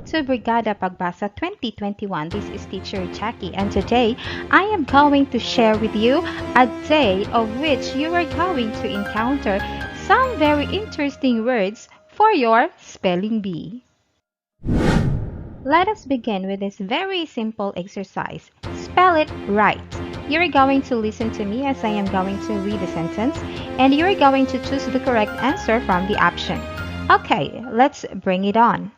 to Brigada Pagbasa 2021. This is teacher Jackie, and today I am going to share with you a day of which you are going to encounter some very interesting words for your spelling bee. Let us begin with this very simple exercise. Spell it right. You're going to listen to me as I am going to read the sentence, and you're going to choose the correct answer from the option. Okay, let's bring it on.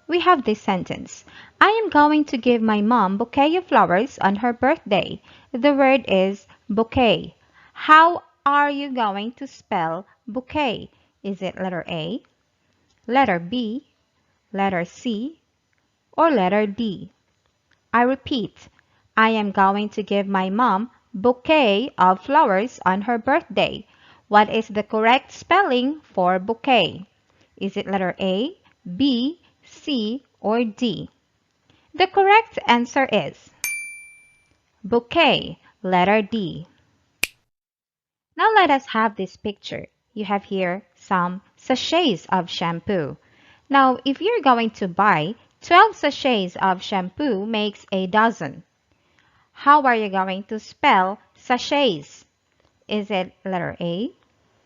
We have this sentence. I am going to give my mom bouquet of flowers on her birthday. The word is bouquet. How are you going to spell bouquet? Is it letter A, letter B, letter C, or letter D? I repeat, I am going to give my mom bouquet of flowers on her birthday. What is the correct spelling for bouquet? Is it letter A, B, C, or D? The correct answer is bouquet, letter D. Now let us have this picture. You have here some sachets of shampoo. Now, if you're going to buy 12 sachets of shampoo makes a dozen. How are you going to spell sachets? Is it letter A,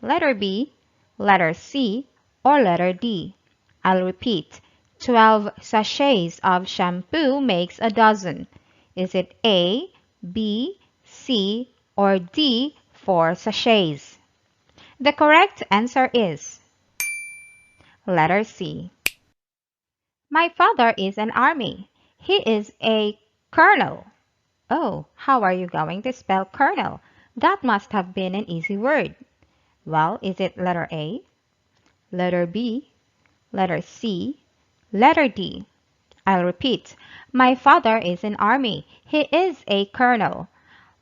letter B, letter C, or letter D? I'll repeat. 12 sachets of shampoo makes a dozen. Is it A, B, C, or D for sachets? The correct answer is letter C. My father is an army. He is a colonel. Oh, how are you going to spell colonel? That must have been an easy word. Well, is it letter A, letter B, letter C, letter D? I'll repeat. My father is an army. He is a colonel.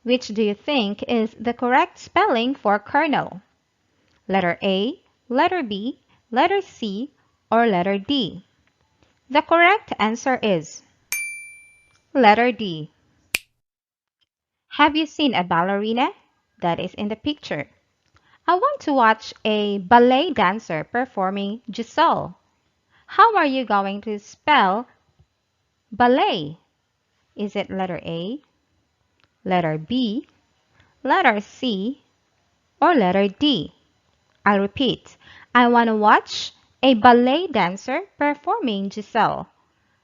Which do you think is the correct spelling for colonel? Letter A, letter B, letter C, or letter D? The correct answer is letter D. Have you seen a ballerina? That is in the picture. I want to watch a ballet dancer performing Giselle. How are you going to spell ballet? Is it letter A, letter B, letter C, or letter D? I'll repeat. I want to watch a ballet dancer performing Giselle.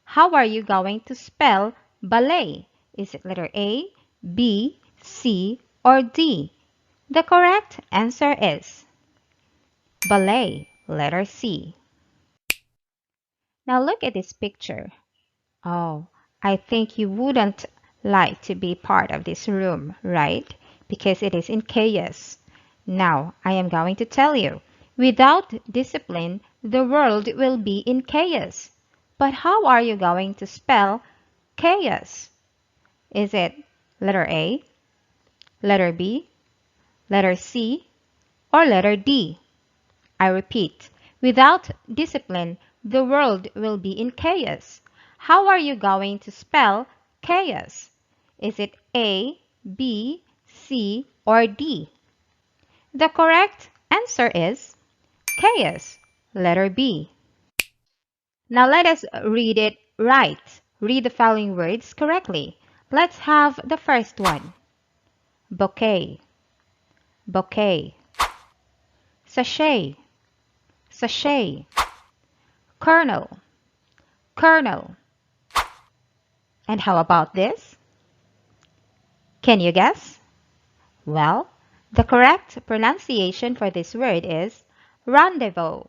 How are you going to spell ballet? Is it letter A, B, C, or D? The correct answer is ballet, letter C. Now look at this picture. Oh, I think you wouldn't like to be part of this room, right? Because it is in chaos. Now, I am going to tell you, without discipline, the world will be in chaos. But how are you going to spell chaos? Is it letter A, letter B, letter C, or letter D? I repeat, without discipline, the world will be in chaos. How are you going to spell chaos? Is it A, B, C, or D? The correct answer is chaos, letter B. Now let us read it right. Read the following words correctly. Let's have the first one. Bouquet, bouquet. Sachet, sachet. Colonel, colonel. And how about this? Can you guess? Well, the correct pronunciation for this word is rendezvous,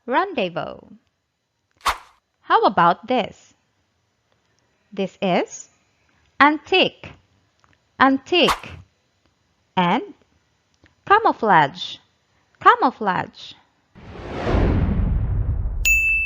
rendezvous. How about this? This is antique, antique. And camouflage, camouflage.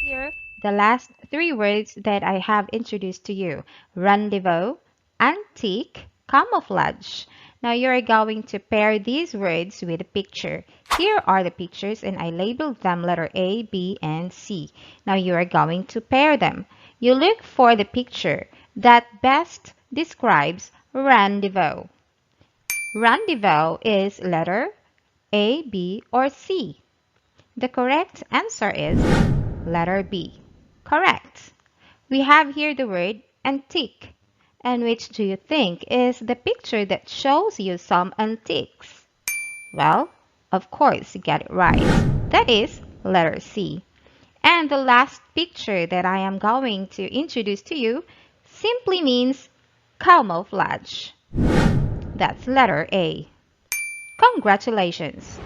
Here, the last three words that I have introduced to you. Rendezvous, antique, camouflage. Now you're going to pair these words with a picture. Here are the pictures and I labeled them letter A, B, and C. Now you are going to pair them. You look for the picture that best describes rendezvous. Rendezvous is letter A, B, or C. The correct answer is letter B. Correct. We have here the word antique. And which do you think is the picture that shows you some antiques? Well, of course, you get it right. That is letter C. And the last picture that I am going to introduce to you simply means camouflage. That's letter A. Congratulations!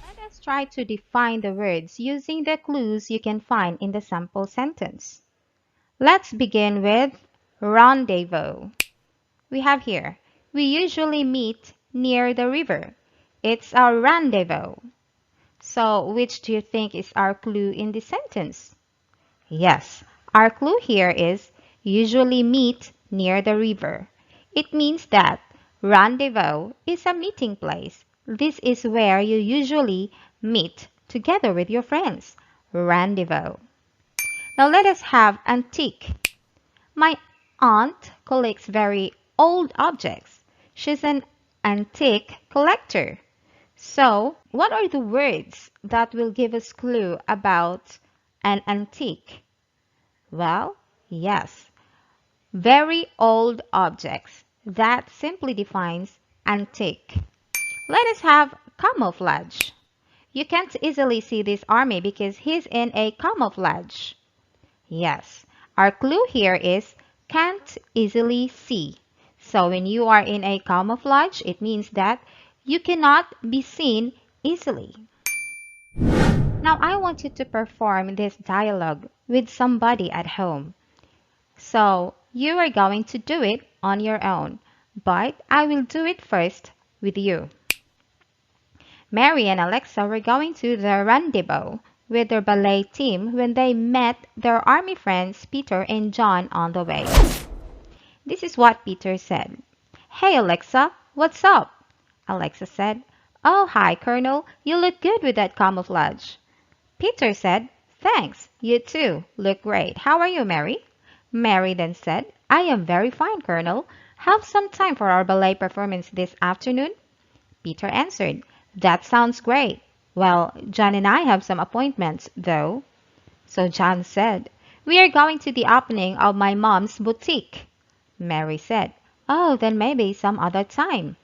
Let us try to define the words using the clues you can find in the sample sentence. Let's begin with rendezvous. We have here, we usually meet near the river. It's our rendezvous. So, which do you think is our clue in this sentence? Yes, our clue here is usually meet near the river. It means that rendezvous is a meeting place. This is where you usually meet together with your friends. Rendezvous. Now let us have antique. My aunt collects very old objects. She's an antique collector. So, what are the words that will give us clue about an antique? Well, yes, very old objects. That simply defines antique. Let us have camouflage. You can't easily see this army because he's in a camouflage. Yes, our clue here is can't easily see. So when you are in a camouflage, it means that you cannot be seen easily. Now I want you to perform this dialogue with somebody at home. So you are going to do it on your own, but I will do it first with you. Mary and Alexa were going to the rendezvous with their ballet team when they met their army friends Peter and John on the way. This is what Peter said. Hey Alexa, what's up? Alexa said, Oh, hi Colonel, you look good with that camouflage. Peter said, Thanks, you too, look great. How are you, Mary? Mary then said, I am very fine, Colonel. Have some time for our ballet performance this afternoon? Peter answered, That sounds great. Well, John and I have some appointments, though. So John said, We are going to the opening of my mom's boutique. Mary said, Oh, then maybe some other time.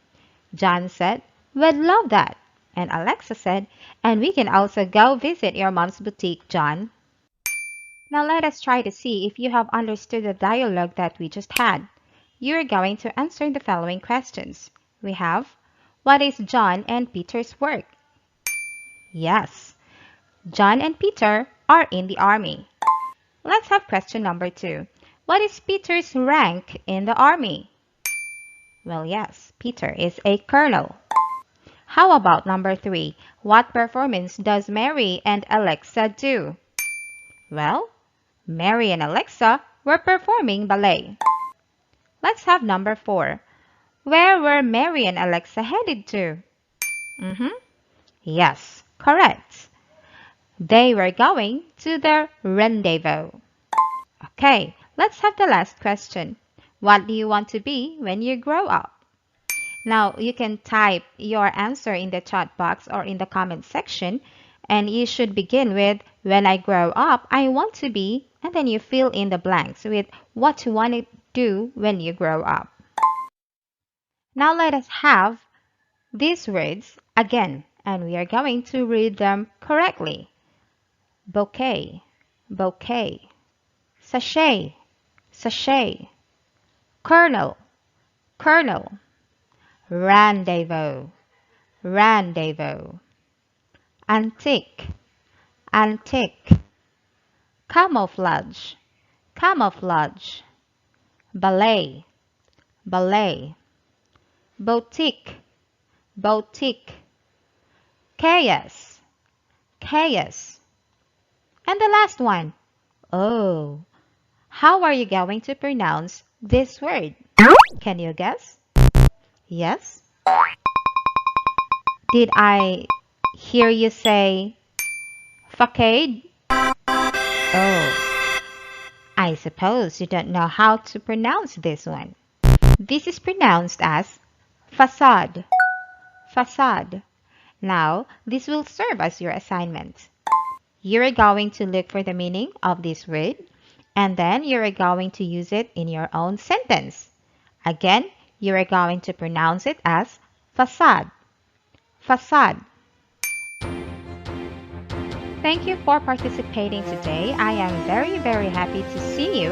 John said, We'd love that. And Alexa said, And we can also go visit your mom's boutique, John. Now let us try to see if you have understood the dialogue that we just had. You are going to answer the following questions. We have, what is John and Peter's work? Yes, John and Peter are in the army. Let's have question number 2. What is Peter's rank in the army? Well, yes, Peter is a colonel. How about number 3? What performance does Mary and Alexa do? Well, Mary and Alexa were performing ballet. Let's have number 4. Where were Mary and Alexa headed to? Yes, correct. They were going to their rendezvous. Okay, let's have the last question. What do you want to be when you grow up? Now, you can type your answer in the chat box or in the comment section, and you should begin with, when I grow up, I want to be, and then you fill in the blanks with what you want to do when you grow up. Now let us have these words again, and we are going to read them correctly. Bouquet, bouquet. Sachet, sachet. Colonel, colonel. Rendezvous, rendezvous. Antique, antique. Camouflage, camouflage. Ballet, ballet. Boutique, boutique. Chaos, chaos. And the last one. Oh, how are you going to pronounce this word? Can you guess? Yes? Did I hear you say facade? Oh, I suppose you don't know how to pronounce this one. This is pronounced as facade. Facade. Now, this will serve as your assignment. You're going to look for the meaning of this word, and then you're going to use it in your own sentence. Again, you're going to pronounce it as facade. Facade. Thank you for participating today. I am very happy to see you.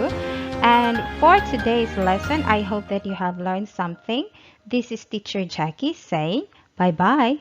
And for today's lesson, I hope that you have learned something. This is Teacher Jackie saying bye-bye.